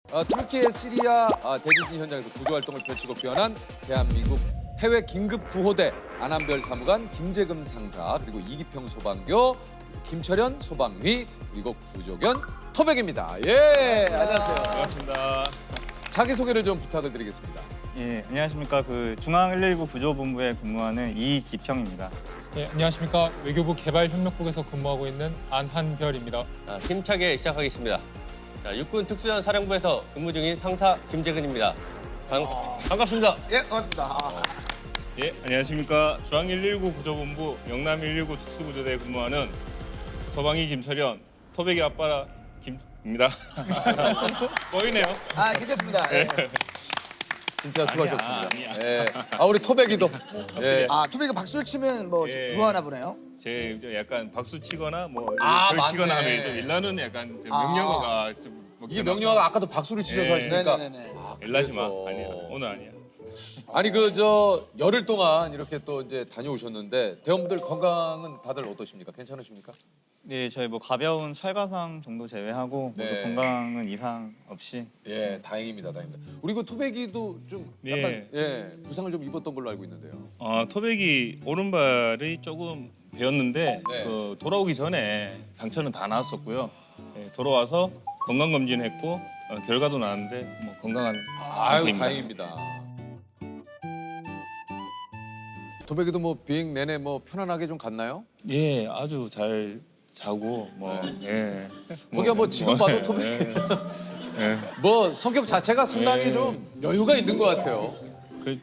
터키의 시리아 대지진 현장에서 구조 활동을 펼치고 피어난 대한민국 해외 긴급 구호대 안한별 사무관 김재금 상사 그리고 이기평 소방교 김철현 소방위 그리고 구조견 토백입니다. 예, 안녕하세요. 반갑습니다. 자기 소개를 좀 부탁을 드리겠습니다. 예, 안녕하십니까. 중앙 119 구조본부에 근무하는 이기평입니다. 네, 안녕하십니까. 외교부 개발협력국에서 근무하고 있는 안한별입니다. 힘차게 시작하겠습니다. 자, 육군 특수전 사령부에서 근무 중인 상사 김재근입니다. 반갑습니다. 예, 반갑습니다. 예, 안녕하십니까. 중앙 119 구조본부 영남 119 특수구조대에 근무하는 소방이 김철현, 토백이 아빠 김입니다. 보이네요. 괜찮습니다. 예. 진짜 수고하셨습니다. 예. 우리 토백이도. 예. 투비가 박수를 치면 뭐 예. 좋아하나 보네요. 제 약간 박수 치거나 뭐 아, 걸치거나 맞네. 하면 좀 일나는 약간 좀 명령어가 좀 이게 명령어가 아까도 박수를 치셔서 예. 하시니까. 네네네. 일나지마. 그래서. 아니야. 오늘 아니야. 아니 열흘 동안 이렇게 또 이제 다녀오셨는데 대원들 건강은 다들 어떠십니까? 괜찮으십니까? 네, 저희 뭐 가벼운 찰과상 정도 제외하고 네. 모두 건강은 이상 없이. 예, 다행입니다, 다행입니다. 우리 그 토백이도 좀 약간 부상을 좀 입었던 걸로 알고 있는데요. 토백이 오른발이 조금 베었는데 네. 돌아오기 전에 상처는 다 나았었고요. 예, 돌아와서 건강 검진했고 결과도 나왔는데 뭐 건강한 아유, 상태입니다. 다행입니다. 토백이도 뭐 비행 내내 뭐 편안하게 좀 갔나요? 예, 아주 잘 자고 예. 거기가 뭐 지금 봐도 토백 예. 뭐 성격 자체가 상당히 좀 여유가 있는 것 같아요.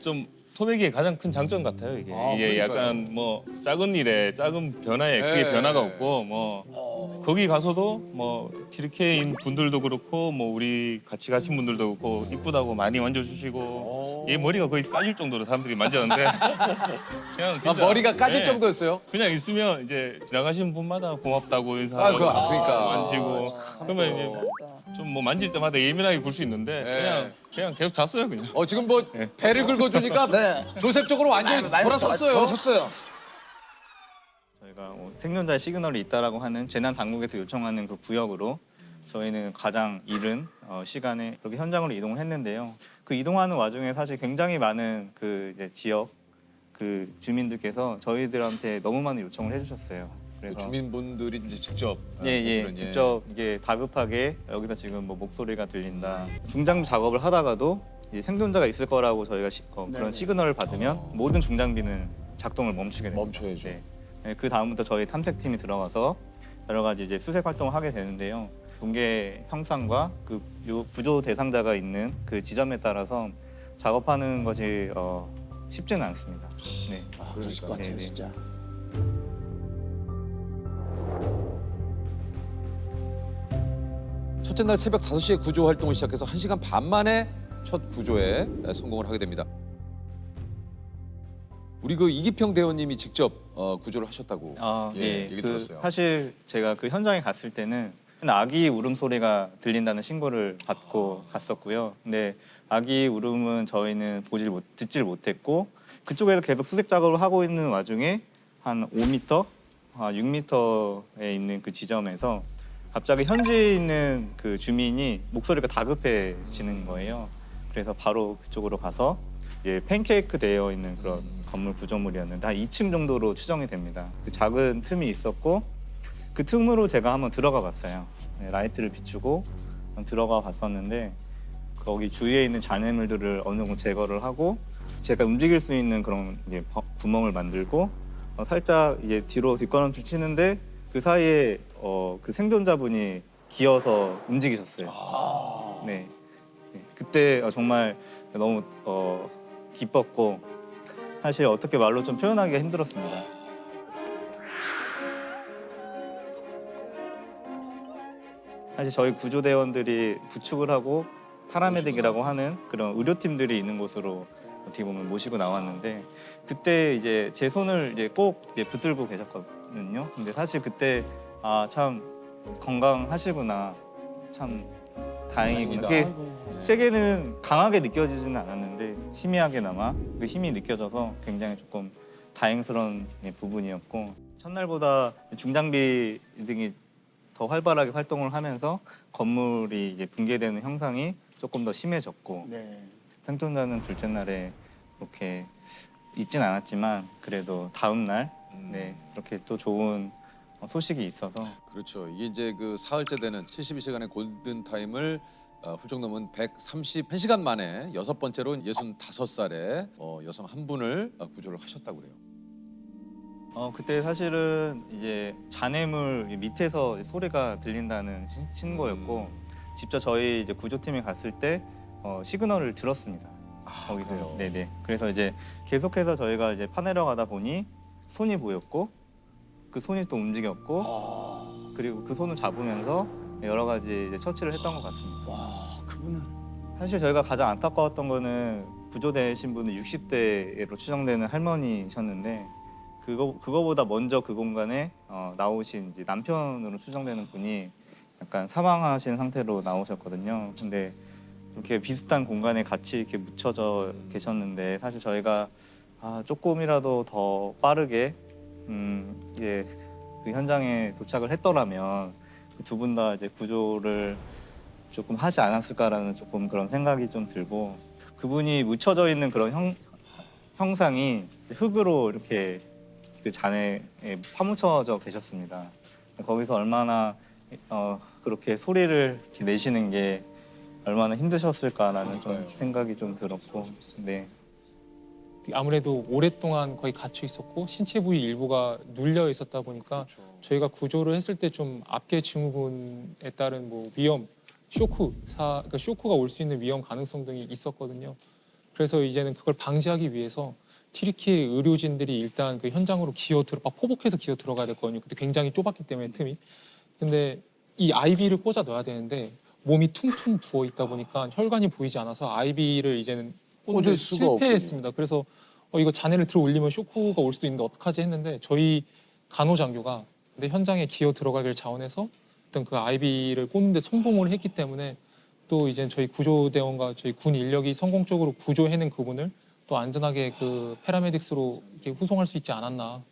좀 토백이의 가장 큰 장점 같아요. 이게 이게 그러니까요. 약간 뭐 작은 일에 작은 변화에 크게 변화가 없고 뭐 거기 가서도 뭐 티르케인 분들도 그렇고 뭐 우리 같이 가신 분들도 그렇고 이쁘다고 많이 만져주시고 얘 머리가 거의 까질 정도로 사람들이 만졌는데 그냥 진짜 머리가 까질 예. 정도였어요? 그냥 있으면 이제 지나가시는 분마다 고맙다고 인사하고 그러니까. 만지고 그러면 이제 좀 뭐 만질 때마다 예민하게 굴 수 있는데 그냥 계속 잤어요 그냥. 지금 뭐 배를 긁어주니까 네. 조셉 쪽으로 완전히 돌아섰어요. 돌아섰어요. 저희가 생존자의 시그널이 있다라고 하는 재난 당국에서 요청하는 그 구역으로 저희는 가장 이른 시간에 그렇게 현장으로 이동을 했는데요. 그 이동하는 와중에 사실 굉장히 많은 이제 지역 주민들께서 저희들한테 너무 많은 요청을 해주셨어요. 그래서 주민분들이 이제 직접 직접 이게 다급하게 여기서 지금 뭐 목소리가 들린다. 중장비 작업을 하다가도 이제 생존자가 있을 거라고 저희가 그런 시그널을 받으면 모든 중장비는 작동을 멈추게 됩니다. 멈춰야죠. 네, 그 다음부터 저희 탐색팀이 들어가서 여러 가지 이제 수색 활동을 하게 되는데요. 붕괴 형상과 요 구조 대상자가 있는 그 지점에 따라서 작업하는 것이 쉽지는 않습니다. 네. 그러실 것 같아요, 네. 진짜. 첫째 날 새벽 5시에 구조 활동을 시작해서 1시간 반 만에 첫 구조에 성공을 하게 됩니다. 우리 그 이기평 대원님이 직접 구조를 하셨다고 얘기 들었어요. 사실 제가 그 현장에 갔을 때는 아기 울음소리가 들린다는 신고를 받고 갔었고요. 근데 아기 울음은 저희는 듣질 못했고 그쪽에서 계속 수색 작업을 하고 있는 와중에 한 5m, 6m에 있는 그 지점에서 갑자기 현지에 있는 그 주민이 목소리가 다급해지는 거예요. 그래서 바로 그쪽으로 가서 팬케이크 되어 있는 그런 건물 구조물이었는데 한 2층 정도로 추정이 됩니다. 그 작은 틈이 있었고 그 틈으로 제가 한번 들어가 봤어요. 라이트를 비추고 들어가 봤었는데 거기 주위에 있는 잔해물들을 어느 정도 제거를 하고 제가 움직일 수 있는 그런 구멍을 만들고 살짝 뒤로 뒷걸음질 치는데 그 사이에 그 생존자분이 기어서 움직이셨어요. 네. 그때 정말 너무 기뻤고 사실 어떻게 말로 좀 표현하기가 힘들었습니다. 사실 저희 구조대원들이 구축을 하고 파라메딕이라고 하는 그런 의료팀들이 있는 곳으로 어떻게 보면 모시고 나왔는데 그때 이제 제 손을 꼭 붙들고 계셨거든요. 근데 사실 그때 참 건강하시구나, 참 다행이구나. 그게 세게는 강하게 느껴지지는 않았는데 희미하게나마 그 힘이 느껴져서 굉장히 조금 다행스러운 부분이었고 첫날보다 중장비 등이 더 활발하게 활동을 하면서 건물이 붕괴되는 형상이 조금 더 심해졌고 네. 생존자는 둘째 날에 이렇게 있진 않았지만 그래도 다음 날 네, 이렇게 또 좋은 소식이 있어서 그렇죠. 이게 이제 그 사흘째 되는 72시간의 골든 타임을 훌쩍 넘은 131시간 만에 여섯 번째로 65살의 여성 한 분을 구조를 하셨다고 그래요. 그때 사실은 이제 잔해물 밑에서 소리가 들린다는 신고였고 직접 저희 이제 구조팀이 갔을 때 시그널을 들었습니다. 거기서. 그래요? 네네. 그래서 이제 계속해서 저희가 이제 파내려가다 보니 손이 보였고 그 손이 또 움직였고 그리고 그 손을 잡으면서 여러 가지 이제 처치를 했던 것 같습니다. 와, 그분은 사실 저희가 가장 안타까웠던 거는 구조되신 분은 60대로 추정되는 할머니셨는데 그거보다 먼저 그 공간에 나오신 이제 남편으로 추정되는 분이 약간 사망하신 상태로 나오셨거든요. 근데 이렇게 비슷한 공간에 같이 이렇게 묻혀져 계셨는데 사실 저희가 조금이라도 더 빠르게 이제 그 현장에 도착을 했더라면 두 분 다 이제 구조를 조금 하지 않았을까라는 조금 그런 생각이 좀 들고 그분이 묻혀져 있는 그런 형상이 흙으로 이렇게 그 잔해에 파묻혀져 계셨습니다. 거기서 얼마나 그렇게 소리를 이렇게 내시는 게 얼마나 힘드셨을까라는 좀 생각이 좀 들었고, 네. 아무래도 오랫동안 거의 갇혀 있었고 신체 부위 일부가 눌려 있었다 보니까 저희가 구조를 했을 때 좀 압계 증후군에 따른 뭐 위험, 그러니까 쇼크가 올 수 있는 위험 가능성 등이 있었거든요. 그래서 이제는 그걸 방지하기 위해서 튀르키예 의료진들이 일단 그 현장으로 포복해서 기어 들어가야 됐거든요. 그때 굉장히 좁았기 때문에 틈이. 근데 이 아이비를 꽂아 넣어야 되는데 몸이 퉁퉁 부어 있다 보니까 혈관이 보이지 않아서 아이비를 이제는 꽂을 수가 실패했습니다. 그래서 이거 잔해를 들어 올리면 쇼크가 올 수도 있는데 어떡하지 했는데 저희 간호장교가 근데 현장에 기어 들어가길 자원해서 어떤 그 아이비를 꽂는데 성공을 했기 때문에 또 이제 저희 구조대원과 저희 군 인력이 성공적으로 구조해낸 그분을 또 안전하게 그 패라메딕스로 이렇게 후송할 수 있지 않았나.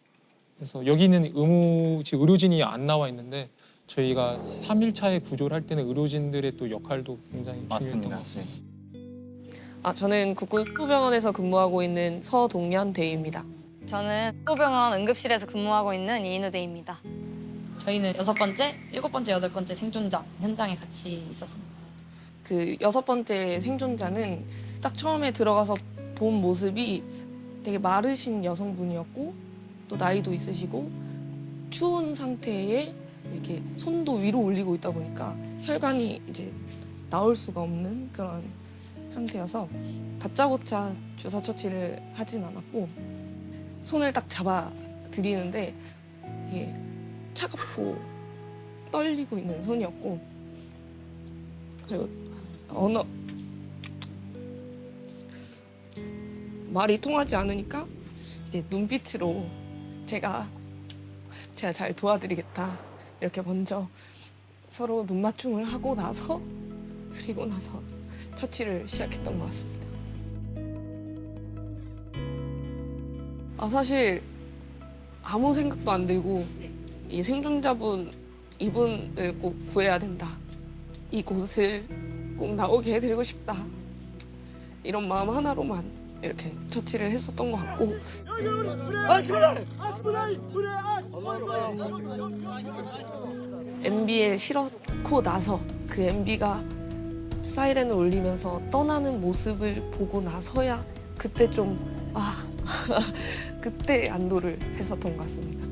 그래서 여기는 즉 의료진이 안 나와 있는데 저희가 3일차에 구조를 할 때는 의료진들의 또 역할도 굉장히 중요했던 것 맞습니다. 같습니다. 저는 국군 수도병원에서 근무하고 있는 서동연 대위입니다. 저는 수도병원 응급실에서 근무하고 있는 이인우대입니다. 저희는 6번째, 7번째, 8번째 생존자 현장에 같이 있었습니다. 그 6번째 생존자는 딱 처음에 들어가서 본 모습이 되게 마르신 여성분이었고 또 나이도 있으시고 추운 상태에 이렇게 손도 위로 올리고 있다 보니까 혈관이 이제 나올 수가 없는 그런 상태여서 다짜고짜 주사 처치를 하진 않았고 손을 딱 잡아 드리는데 이게 차갑고 떨리고 있는 손이었고 그리고 말이 통하지 않으니까 이제 눈빛으로 제가 잘 도와드리겠다 이렇게 먼저 서로 눈맞춤을 하고 나서 그리고 나서 처치를 시작했던 것 같습니다. 사실 아무 생각도 안 들고 이 생존자분 이분을 꼭 구해야 된다. 이곳을 꼭 나오게 해드리고 싶다. 이런 마음 하나로만 이렇게 처치를 했었던 것 같고 MB에 실었고 나서 그 MB가 사이렌을 울리면서 떠나는 모습을 보고 나서야 그때 좀 그때 안도를 했었던 것 같습니다.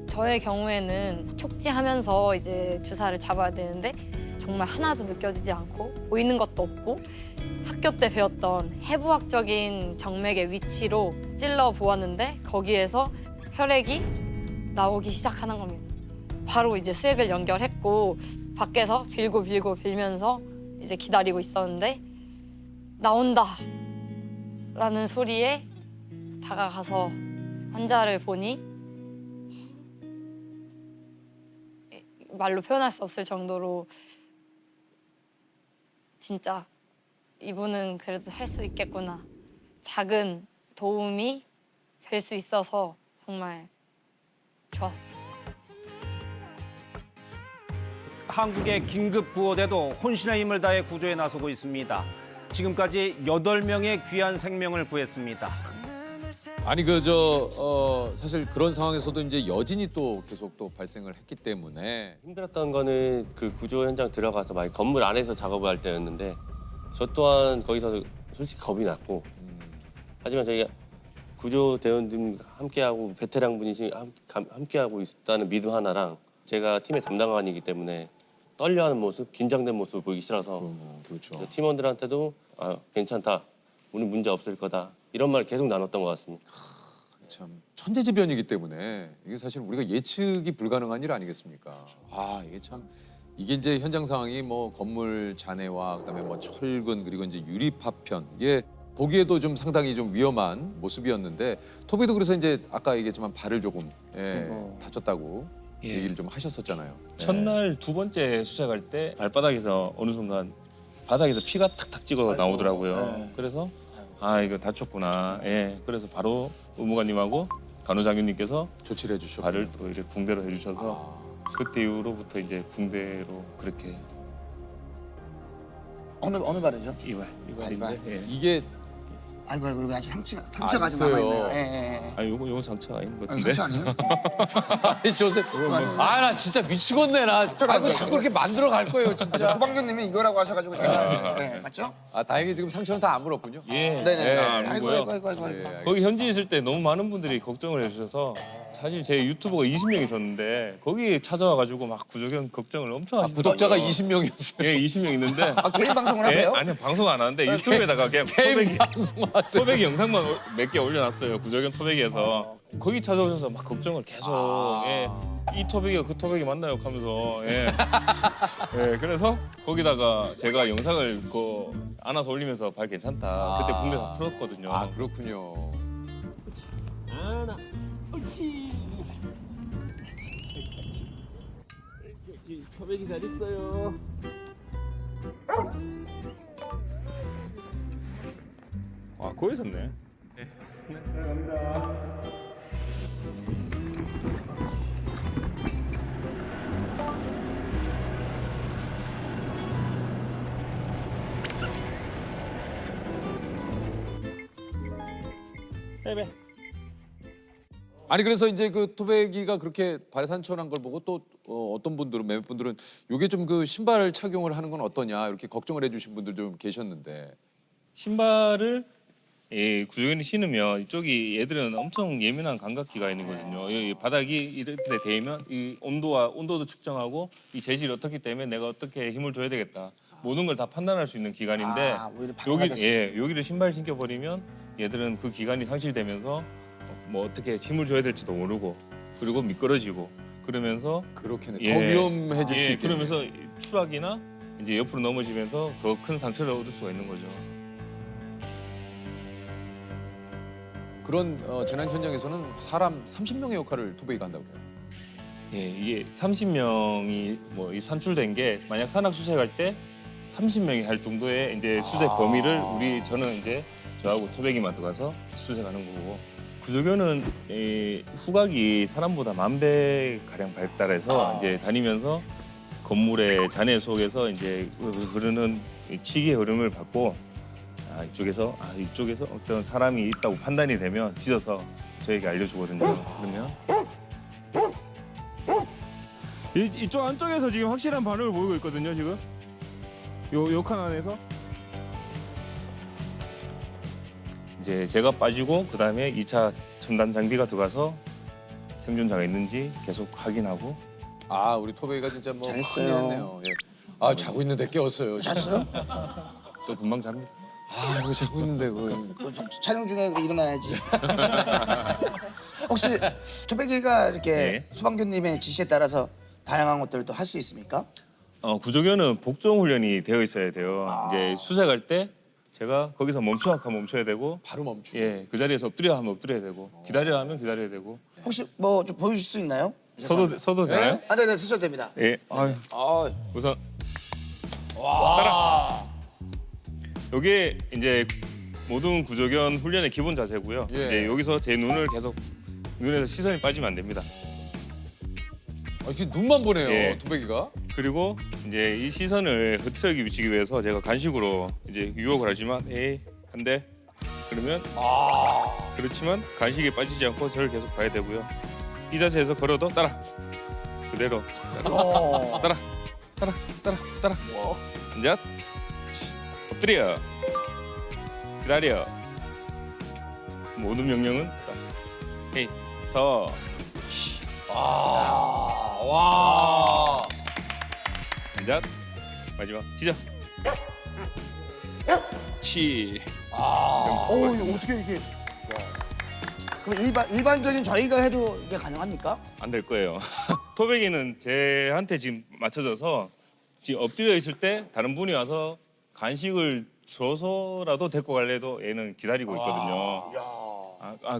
저의 경우에는 촉지하면서 이제 주사를 잡아야 되는데 정말 하나도 느껴지지 않고 보이는 것도 없고 학교 때 배웠던 해부학적인 정맥의 위치로 찔러 보았는데 거기에서 혈액이 나오기 시작하는 겁니다. 바로 이제 수액을 연결했고 밖에서 빌고 빌면서 이제 기다리고 있었는데 나온다 라는 소리에 다가가서 환자를 보니 말로 표현할 수 없을 정도로 진짜 이분은 그래도 할 수 있겠구나. 작은 도움이 될 수 있어서 정말 좋았어요. 한국의 긴급 구호대도 혼신의 힘을 다해 구조에 나서고 있습니다. 지금까지 8명의 귀한 생명을 구했습니다. 아니 사실 그런 상황에서도 이제 여진이 또 계속 또 발생을 했기 때문에 힘들었던 거는 그 구조 현장 들어가서 막 건물 안에서 작업을 할 때였는데 저 또한 거기서 솔직히 겁이 났고 하지만 저희가 구조대원들 함께하고 베테랑 분이 함께하고 있다는 믿음 하나랑 제가 팀의 담당관이기 때문에 떨려하는 모습, 긴장된 모습을 보이기 싫어서 그렇죠. 팀원들한테도 괜찮다, 우리 문제 없을 거다 이런 말 계속 나눴던 것 같습니다. 참 천재지변이기 때문에 이게 사실 우리가 예측이 불가능한 일 아니겠습니까? 이게 이제 현장 상황이 뭐 건물 잔해와 그다음에 뭐 철근 그리고 이제 유리 파편 이게 보기에도 좀 상당히 좀 위험한 모습이었는데 토비도 그래서 이제 아까 얘기했지만 발을 조금 다쳤다고 얘기를 좀 하셨었잖아요. 첫날 두 번째 수색할 때 발바닥에서 어느 순간 바닥에서 피가 탁탁 찍어 나오더라고요. 그래서 이거 다쳤구나. 그래서 바로 의무관님하고 간호장교님께서 조치를 해주셨고 발을 또 이렇게 붕대로 해주셔서 그때 이후로부터 이제 붕대로 그렇게 어느 발이죠? 이발. 이발. 이게 아이고 여기 아직 상처가 좀 있어요. 남아 있네요. 요거 상처가 아닌 것 아, 같은데. 상처 아니에요? 조셉 나 진짜 미치겠네 나. 아이고 자꾸 이렇게 만들어 갈 거예요 진짜. 소방교님이 이거라고 하셔가지고 제가 네, 맞죠? 다행히 지금 상처는 다 안 물었군요. 예. 네네. 아이고. 아이고. 거기 현지에 있을 때 너무 많은 분들이 걱정을 해주셔서 사실 제 유튜버가 20명 있었는데 거기 찾아와가지고 막 구조견 걱정을 엄청 하시더라고요. 구독자가 20명이었어요. 예, 20명 있는데 개인 방송을 하세요? 아니요, 방송 안 하는데 유튜브에다가 그냥 토백이 영상만 몇 개 올려놨어요. 구조견 토백이에서 거기 찾아오셔서 막 걱정을 계속 이 토백이가 그 토백이 맞나요? 하면서 그래서 거기다가 제가 영상을 안아서 올리면서 발 괜찮다. 그때 붕대 다 풀었거든요. 그렇군요. 토백이 잘 있어요. 거기 있었네. 아니 그래서 이제 그 토백이가 그렇게 발에 상처 난 걸 보고 또 어떤 분들은 몇몇 분들은 요게 좀 그 신발 착용을 하는 건 어떠냐 이렇게 걱정을 해주신 분들 좀 계셨는데 신발을 구조견이 신으면 이쪽이 얘들은 엄청 예민한 감각기가 있는 거거든요. 이 바닥이 이럴 때 대면 이 온도도 측정하고 이 재질이 어떻기 때문에 내가 어떻게 힘을 줘야 되겠다. 모든 걸 다 판단할 수 있는 기관인데 여기를 신발 신겨버리면 얘들은 그 기관이 상실되면서 뭐 어떻게 힘을 줘야 될지도 모르고 그리고 미끄러지고 그러면서 그렇게는 더 위험해질 수 있겠네. 그러면서 추락이나 이제 옆으로 넘어지면서 더 큰 상처를 얻을 수가 있는 거죠. 그런 재난 현장에서는 사람 30명의 역할을 토백이가 한다고 그래요. 이게 30명이 뭐 이 산출된 게 만약 산악 수색할 때 30명이 할 정도의 이제 수색 범위를 저는 이제 저하고 토백이만 들어가서 수색하는 거고 구조견은 후각이 사람보다 10,000배 가량 발달해서 이제 다니면서 건물의 잔해 속에서 이제 흐르는 치기의 흐름을 받고 이쪽에서 어떤 사람이 있다고 판단이 되면 짖어서 저에게 알려주거든요. 그러면 이쪽 안쪽에서 지금 확실한 반응을 보이고 있거든요. 지금 요 칸 안에서 이제 제가 빠지고 그 다음에 2차 첨단 장비가 들어가서 생존자가 있는지 계속 확인하고. 우리 토백이가 진짜 뭐 잘했어요. 큰일 했네요. 자고 있는데 깨웠어요. 잤어요? 또 금방 잡니다. 이거 자고 있는데 촬영 중에 일어나야지. 혹시 토백이가 이렇게 소방교님의 지시에 따라서 다양한 것들을 또 할 수 있습니까? 구조견은 복종 훈련이 되어 있어야 돼요. 이제 수색할 때 제가 거기서 멈춰야 되고 바로 멈추고. 그 자리에서 엎드려 하면 엎드려야 되고 기다려 하면 기다려야 되고. 혹시 뭐 좀 보여주실 수 있나요? 서도 되나요? 네네 쓰셔도 됩니다. 우선 와. 이게 이제 모든 구조견 훈련의 기본 자세고요. 이제 여기서 제 눈을 계속 눈에서 시선이 빠지면 안 됩니다. 이렇게 눈만 보네요, 토백이가. 그리고 이제 이 시선을 흐트러기 비치기 위해서 제가 간식으로 이제 유혹을 하지만 에이 안 돼. 그러면 그렇지만 간식에 빠지지 않고 저를 계속 봐야 되고요. 이 자세에서 걸어도 따라 그대로 따라 앉아 엎드려 기다려 모든 명령은 헤이 서 와. 앉아 마지막 지져 치 오, 이거 어떻게 이게? 그럼 일반적인 저희가 해도 이게 가능합니까? 안 될 거예요. 토백이는 제한테 지금 맞춰져서 지금 엎드려 있을 때 다른 분이 와서 간식을 줘서라도 데리고 갈래도 얘는 기다리고 있거든요.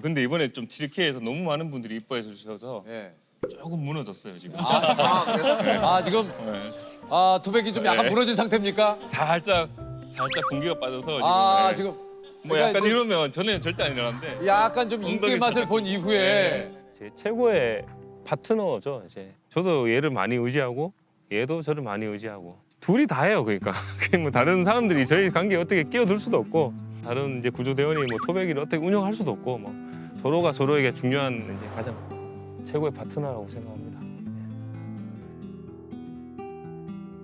근데 이번에 좀 TDK에서 너무 많은 분들이 이뻐해 주셔서 예. 조금 무너졌어요 지금. 지금 네. 토백이 좀 약간 네. 무너진 상태입니까? 살짝 분기가 빠져서 지금. 아 네. 지금 뭐 그러니까 약간 이제 이러면 전에는 절대 안 일어났는데 약간 좀 인기 엉덩이 맛을 살짝 본 이후에 제 최고의 파트너죠. 이제 저도 얘를 많이 의지하고 얘도 저를 많이 의지하고 둘이 다 해요. 그러니까 그게 뭐 다른 사람들이 저희 관계에 어떻게 끼어들 수도 없고 다른 이제 구조대원이 뭐 토백이를 어떻게 운영할 수도 없고 뭐 서로가 서로에게 중요한 이제 가장 최고의 파트너라고 생각합니다.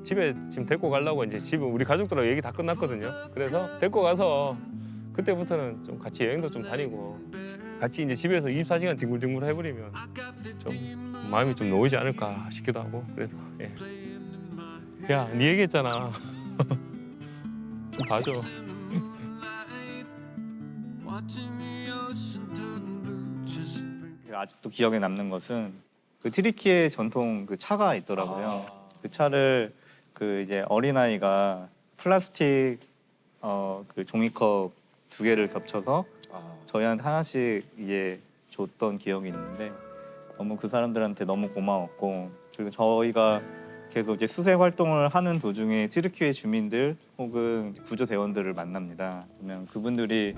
집에 지금 데리고 가려고 이제 집에 우리 가족들하고 얘기 다 끝났거든요. 그래서 데리고 가서 그때부터는 좀 같이 여행도 좀 다니고 같이 이제 집에서 24시간 뒹굴뒹굴 해버리면 좀 마음이 좀 놓이지 않을까 싶기도 하고 그래서 예. 야, 네 얘기했잖아. 좀 봐줘. 아직도 기억에 남는 것은 그 트리키의 전통 그 차가 있더라고요. 그 차를 그 이제 어린아이가 플라스틱 그 종이컵 2개를 겹쳐서 저희한테 하나씩 이제 줬던 기억이 있는데 너무 그 사람들한테 너무 고마웠고 그리고 저희가 계속 이제 수색 활동을 하는 도중에 튀르키예 주민들 혹은 구조대원들을 만납니다. 그러면 그분들이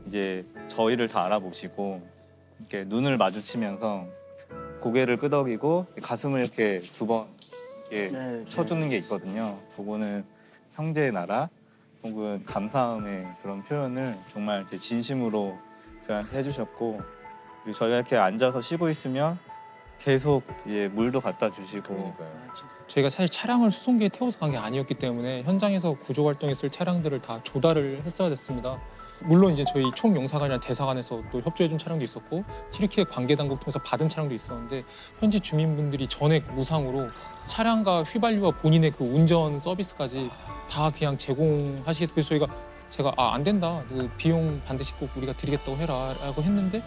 이제 저희를 다 알아보시고 이렇게 눈을 마주치면서 고개를 끄덕이고 가슴을 이렇게 2번 이렇게 쳐주는 게 있거든요. 그거는 형제의 나라 혹은 감사함의 그런 표현을 정말 이렇게 진심으로 저희한테 해주셨고 그리고 저희가 이렇게 앉아서 쉬고 있으면 계속 이제 물도 갖다 주시고 저희가 사실 차량을 수송기에 태워서 간 게 아니었기 때문에 현장에서 구조 활동했을 차량들을 다 조달을 했어야 됐습니다. 물론 이제 저희 총영사관이나 대사관에서 또 협조해준 차량도 있었고 튀르키예 관계당국 통해서 받은 차량도 있었는데 현지 주민분들이 전액 무상으로 차량과 휘발유와 본인의 그 운전 서비스까지 다 그냥 제공하시겠다. 그래서 제가 안 된다. 그 비용 반드시 꼭 우리가 드리겠다고 해라라고 했는데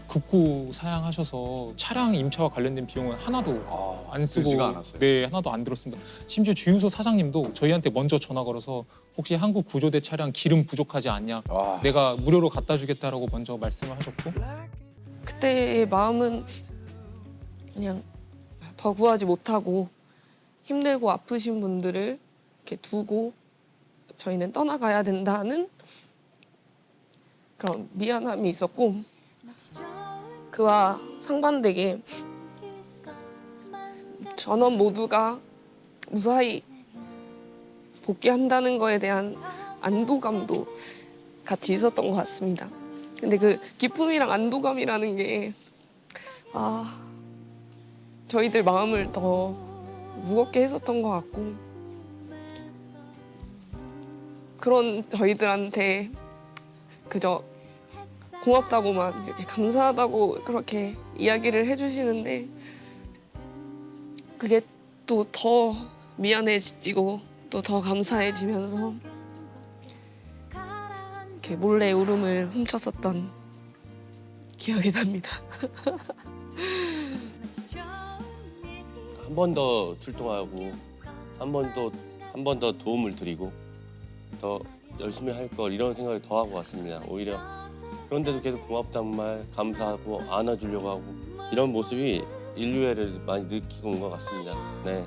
급구 사양하셔서 차량 임차와 관련된 비용은 하나도 안 쓰고 들지가 않았어요. 네, 하나도 안 들었습니다. 심지어 주유소 사장님도 저희한테 먼저 전화 걸어서 혹시 한국 구조대 차량 기름 부족하지 않냐? 내가 무료로 갖다 주겠다라고 먼저 말씀을 하셨고 그때의 마음은 그냥 더 구하지 못하고 힘들고 아프신 분들을 이렇게 두고 저희는 떠나가야 된다는 그런 미안함이 있었고 그와 상반되게 전원 모두가 무사히 복귀한다는 거에 대한 안도감도 같이 있었던 것 같습니다. 근데 그 기쁨이랑 안도감이라는 게 저희들 마음을 더 무겁게 했었던 것 같고 그런 저희들한테 그저 고맙다고만 이렇게 감사하다고 그렇게 이야기를 해주시는데 그게 또 더 미안해지고 또 더 감사해지면서 이렇게 몰래 울음을 훔쳤었던 기억이 납니다. 한 번 더 출동하고 한 번 더 도움을 드리고 더 열심히 할 걸 이런 생각을 더 하고 왔습니다. 오히려 그런데도 계속 고맙다는 말, 감사하고 안아주려고 하고 이런 모습이 인류애를 많이 느끼고 온 것 같습니다. 네.